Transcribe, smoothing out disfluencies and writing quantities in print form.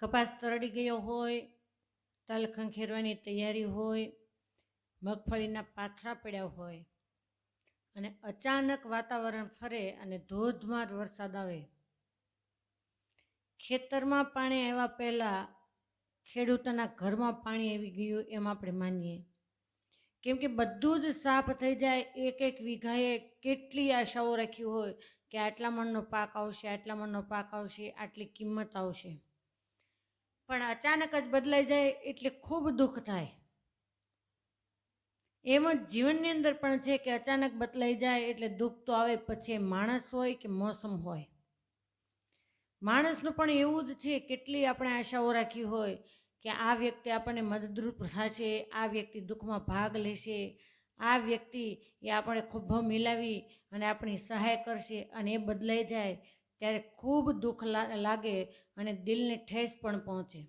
કપાસ તરડી ગયો હોય, તલ ખંખેરવાની તૈયારી હોય, મગફળીના પાથરા પડ્યા હોય અને અચાનક વાતાવરણ ફરે અને ધોધમાર વરસાદ આવે, ખેતરમાં પાણી આવ્યા પહેલાં ખેડૂતોના ઘરમાં પાણી આવી ગયું એમ આપણે માનીએ, કેમ કે બધું જ સાફ થઈ જાય. એક એક વીઘાએ કેટલી આશાઓ રાખી હોય કે આટલા મણનો પાક આવશે, આટલા મણનો પાક આવશે, આટલી કિંમત આવશે, પણ અચાનક જ બદલાઈ જાય એટલે ખૂબ દુઃખ થાય. એમ જ જીવનની અંદર પણ છે કે અચાનક બદલાઈ જાય એટલે દુઃખ તો આવે, પછી માણસ હોય કે મોસમ હોય. માણસનું પણ એવું જ છે, કેટલી આપણે આશાઓ રાખી હોય કે આ વ્યક્તિ આપણને મદદરૂપ થશે, આ વ્યક્તિ દુઃખમાં ભાગ લેશે, આ વ્યક્તિ એ આપણે ખભો મિલાવી અને આપણી સહાય કરશે, અને એ બદલાઈ જાય ત્યારે ખૂબ દુઃખ લાગે અને દિલને ઠેસ પણ પહોંચે.